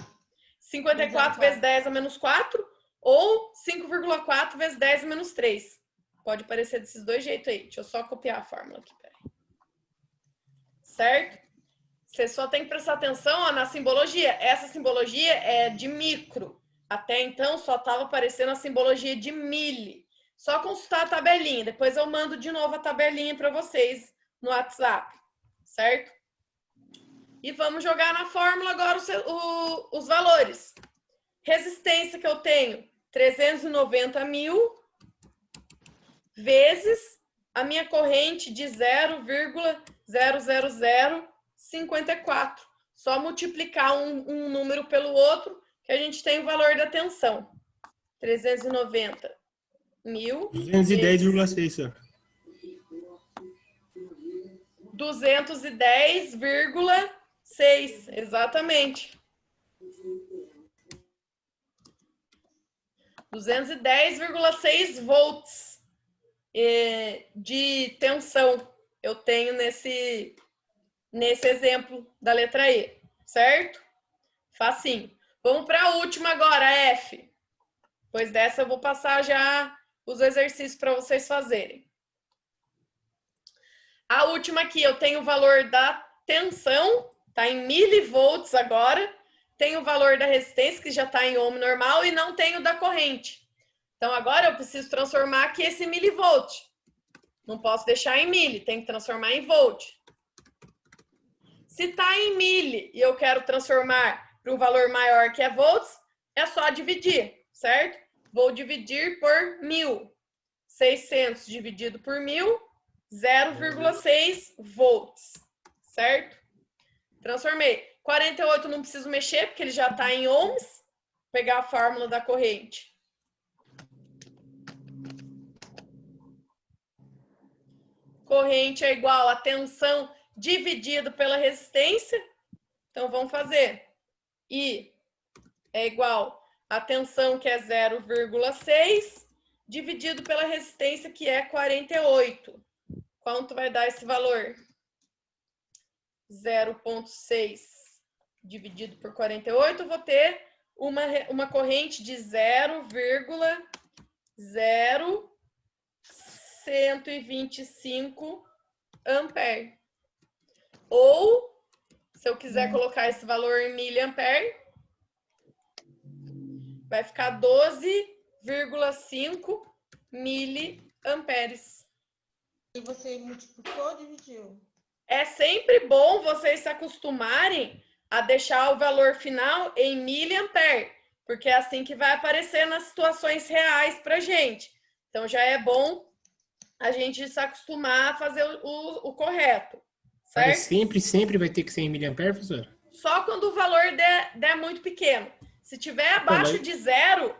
54 vezes 10 a menos 4 ou 5,4 vezes 10 a menos 3. Pode parecer desses dois jeitos aí. Deixa eu só copiar a fórmula aqui. Peraí. Certo? Você só tem que prestar atenção, ó, na simbologia. Essa simbologia é de micro. Até então só estava aparecendo a simbologia de mili. Só consultar a tabelinha. Depois eu mando de novo a tabelinha para vocês no WhatsApp. Certo? E vamos jogar na fórmula agora os valores. Resistência que eu tenho, 390.000 vezes a minha corrente de 0,00054. Só multiplicar um número pelo outro que a gente tem o valor da tensão. 390.000. 210,6, senhor. 210,6, exatamente. 210,6 volts de tensão eu tenho nesse exemplo da letra E, certo? Facinho. Vamos para a última agora, F. Depois dessa eu vou passar já os exercícios para vocês fazerem. A última aqui, eu tenho o valor da tensão, tá em milivolts agora. Tenho o valor da resistência, que já está em ohm normal, e não tenho da corrente. Então, agora eu preciso transformar aqui esse milivolt. Não posso deixar em mili, tem que transformar em volt. Se está em mili e eu quero transformar para um valor maior que é volts, é só dividir, certo? Vou dividir por 1.000. 600 dividido por 1.000, 0,6 volts, certo? Transformei. 48 não preciso mexer, porque ele já está em ohms. Vou pegar a fórmula da corrente. Corrente é igual a tensão dividido pela resistência. Então, vamos fazer. I é igual a tensão, que é 0,6, dividido pela resistência, que é 48. Quanto vai dar esse valor? 0,6 dividido por 48, eu vou ter uma corrente de 0,0125 ampere. Ou, se eu quiser colocar esse valor em miliampere, vai ficar 12,5 miliamperes. E você multiplicou ou dividiu? É sempre bom vocês se acostumarem a deixar o valor final em miliampere, porque é assim que vai aparecer nas situações reais para gente. Então, já é bom a gente se acostumar a fazer o correto, certo? Mas sempre vai ter que ser em miliampere, professor? Só quando o valor der muito pequeno. Se tiver abaixo de 0,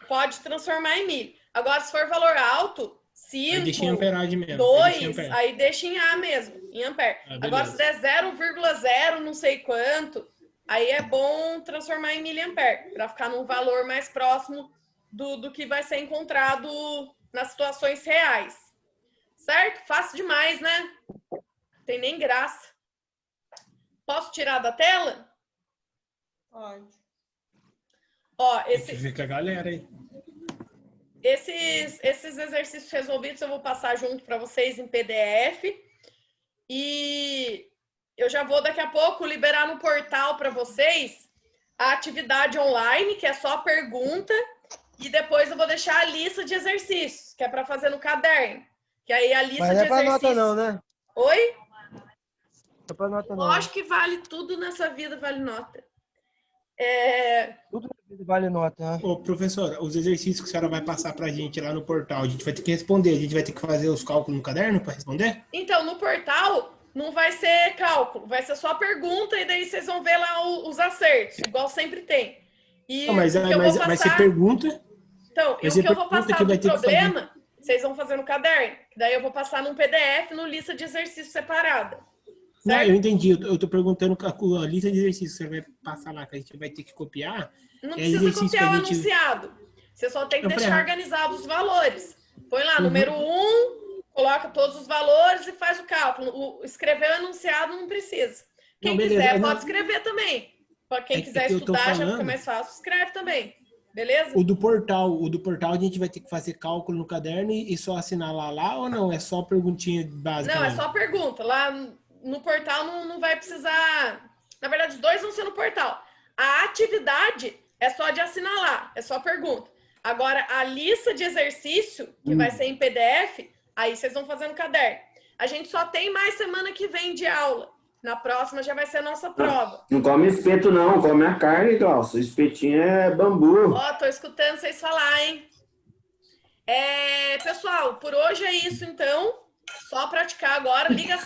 pode transformar em mil. Agora, se for valor alto, 5, deixa em amperagem mesmo. 2, aí deixa em A mesmo, em ampere. Agora, se der 0,0 não sei quanto, aí é bom transformar em miliampere, para ficar num valor mais próximo do que vai ser encontrado nas situações reais. Certo? Fácil demais, né? Não tem nem graça. Posso tirar da tela? Pode. Ó, Fica a galera aí. Esses exercícios resolvidos eu vou passar junto para vocês em PDF. E eu já vou daqui a pouco liberar no portal para vocês a atividade online, que é só pergunta. E depois eu vou deixar a lista de exercícios, que é para fazer no caderno. Que aí a lista de exercícios... Mas não é para nota não, né? Oi? Não é para nota não. Lógico que vale tudo nessa vida, vale nota. Tudo na vida vale nota, né? Ô, professora, os exercícios que a senhora vai passar pra gente lá no portal, a gente vai ter que responder, a gente vai ter que fazer os cálculos no caderno para responder? Então, no portal não vai ser cálculo, vai ser só pergunta e daí vocês vão ver lá os acertos, igual sempre tem. E não, mas vai ser pergunta. Então, e o que eu vou passar do problema, vocês vão fazer no caderno. Daí eu vou passar num PDF, no lista de exercícios separada. Não, eu entendi. Eu tô perguntando a lista de exercícios que você vai passar lá, que a gente vai ter que copiar. Não precisa copiar o anunciado. Você só tem que deixar organizados os valores. Põe lá, número 1, coloca todos os valores e faz o cálculo. Escrever o enunciado não precisa. Quem quiser pode escrever também. Para quem quiser estudar, já fica mais fácil, escreve também. Beleza? O do portal a gente vai ter que fazer cálculo no caderno e só assinalar lá ou não? É só perguntinha básica? Não, é só pergunta. Lá no portal não vai precisar... Na verdade, os dois vão ser no portal. A atividade é só de assinalar, é só pergunta. Agora, a lista de exercício, que vai ser em PDF, aí vocês vão fazer no caderno. A gente só tem mais semana que vem de aula. Na próxima já vai ser a nossa prova. Não come espeto, não. Come a carne, Glaucio. Espetinho é bambu. Ó, tô escutando vocês falar, hein? Pessoal, por hoje é isso, então. Só praticar agora. Liga as